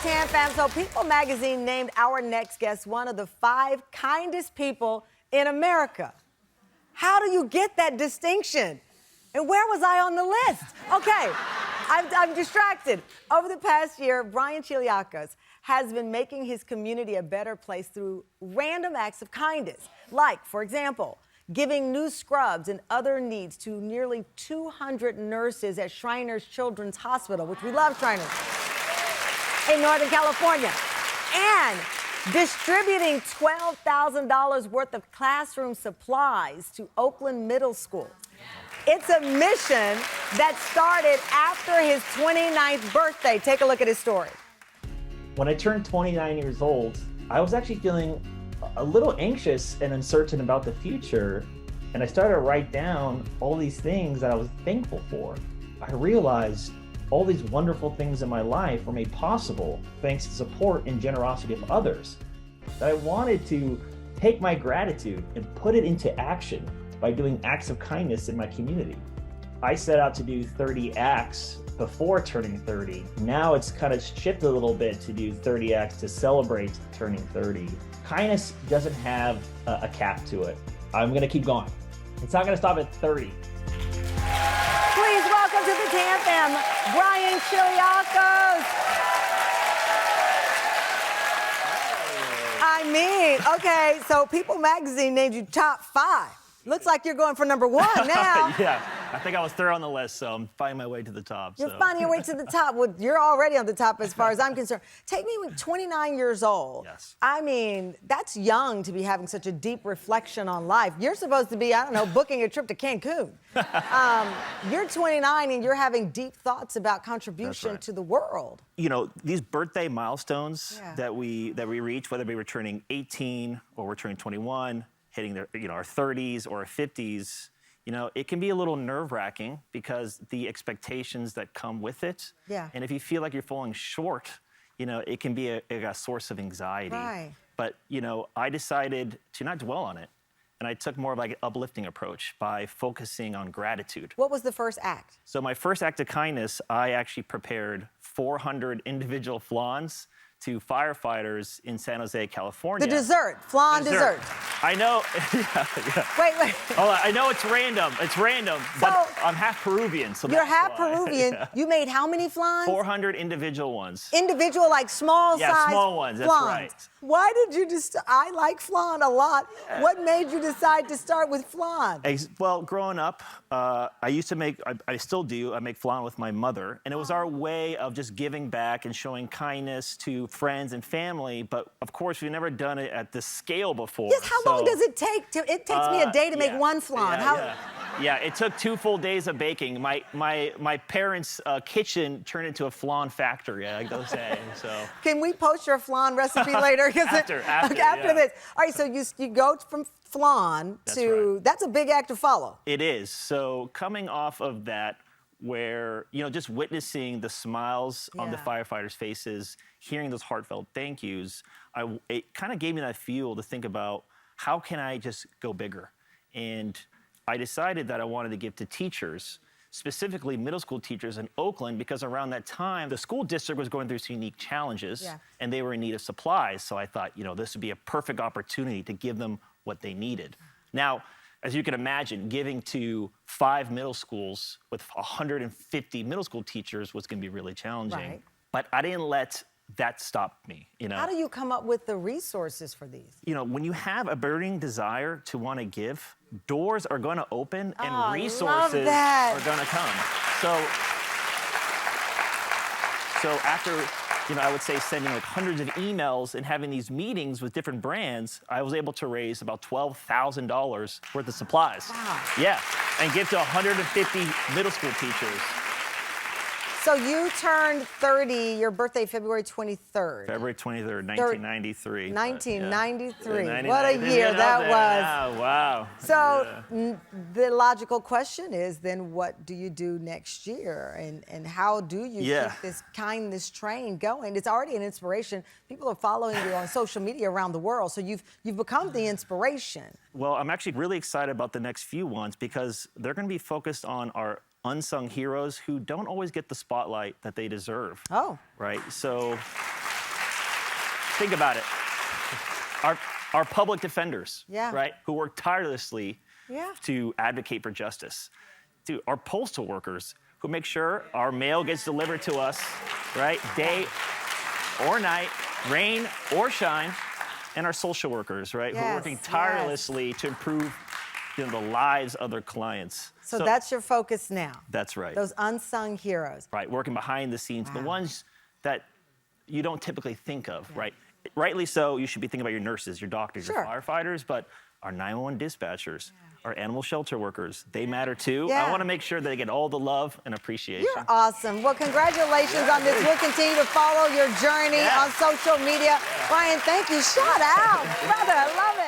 Tam Fam. So People magazine named our next guest one of the 5 kindest people in America. How do you get that distinction? And where was I on the list? Okay, I'm distracted. Over the past year, Bryan Tsiliacos has been making his community a better place through random acts of kindness. Like, for example, giving new scrubs and other needs to nearly 200 nurses at Shriners Children's Hospital, which we love Shriners, in Northern California, and distributing $12,000 worth of classroom supplies to Oakland Middle School. It's a mission that started after his 29th birthday. Take a look at his story. When I turned 29 years old, I was actually feeling a little anxious and uncertain about the future, and I started to write down all these things that I was thankful for. I realized all these wonderful things in my life were made possible thanks to support and generosity of others. That I wanted to take my gratitude and put it into action by doing acts of kindness in my community. I set out to do 30 acts before turning 30. Now it's kind of shifted a little bit to do 30 acts to celebrate turning 30. Kindness doesn't have a cap to it. I'm gonna keep going. It's not gonna stop at 30. Please welcome to the Tam Fam, Bryan Tsiliacos. I mean, okay, so People magazine named you top 5. Looks like you're going for number 1 now. Yeah, I think I was third on the list, so I'm finding my way to the top. You're finding your way to the top. Well, you're already on the top as far as I'm concerned. Take me with 29 years old. Yes. I mean, that's young to be having such a deep reflection on life. You're supposed to be, I don't know, booking a trip to Cancun. You're 29 and you're having deep thoughts about contribution to the world. You know, these birthday milestones that we reach, whether we're turning 18 or we're turning 21, hitting their, our 30s or our 50s, it can be a little nerve-wracking because the expectations that come with it. Yeah. And if you feel like you're falling short, it can be a source of anxiety. Right. But, I decided to not dwell on it. And I took more of like an uplifting approach by focusing on gratitude. What was the first act? So my first act of kindness, I actually prepared 400 individual flans to firefighters in San Jose, California. The dessert, flan dessert. I know. Wait. Hold on, I know it's random. But I'm half Peruvian, so you're that's half why. Peruvian. Yeah. You made how many flans? 400 individual ones. Individual, like small size. Yeah, small ones. That's flans. right. Why did you just? I like flan a lot. Yeah. What made you decide to start with flan? Well, growing up, I used to make. I still do. I make flan with my mother, and it was our way of just giving back and showing kindness to friends and family. But of course, we've never done it at this scale before. Yes. How long does it take? It takes me a day to make one flan. Yeah, it took 2 full days of baking. My parents' kitchen turned into a flan factory, like they'll say. So. Can we post your flan recipe later? After this. All right, so you go from flan to, that's a big act to follow. It is. So coming off of that, where, just witnessing the smiles on the firefighters' faces, hearing those heartfelt thank yous, it kind of gave me that fuel to think about, how can I just go bigger? And I decided that I wanted to give to teachers, specifically middle school teachers in Oakland, because around that time, the school district was going through some unique challenges, and they were in need of supplies. So I thought, this would be a perfect opportunity to give them what they needed. Now, as you can imagine, giving to 5 middle schools with 150 middle school teachers was going to be really challenging. Right. But I didn't let that stop me. How do you come up with the resources for these? When you have a burning desire to want to give, doors are going to open and resources are going to come. So after, I would say sending like hundreds of emails and having these meetings with different brands, I was able to raise about $12,000 worth of supplies. Wow. Yeah, and give to 150 middle school teachers. So you turned 30, your birthday, February 23rd. February 23rd, 1993. 1993. Yeah. What a year that was. Yeah, wow. So the logical question is then, what do you do next year? And how do you keep this kindness train going? It's already an inspiration. People are following you on social media around the world, so you've become the inspiration. Well, I'm actually really excited about the next few ones because they're going to be focused on our unsung heroes who don't always get the spotlight that they deserve. Oh. Right? So think about it. Our public defenders, Yeah. right, who work tirelessly Yeah. to advocate for justice. Dude, our postal workers who make sure our mail gets delivered to us, right, day or night, rain or shine, and our social workers, right, who are Yes, working yes. tirelessly to improve the lives of their clients. So that's your focus now. That's right. Those unsung heroes. Right, working behind the scenes, the Wow. ones that you don't typically think of, right? Rightly so, you should be thinking about your nurses, your doctors, Sure. your firefighters, but our 911 dispatchers, our animal shelter workers, they matter too. Yeah. I want to make sure that they get all the love and appreciation. You're awesome. Well, congratulations on this. We'll continue to follow your journey Yeah. on social media. Bryan, thank you. Shout out. Brother, I love it.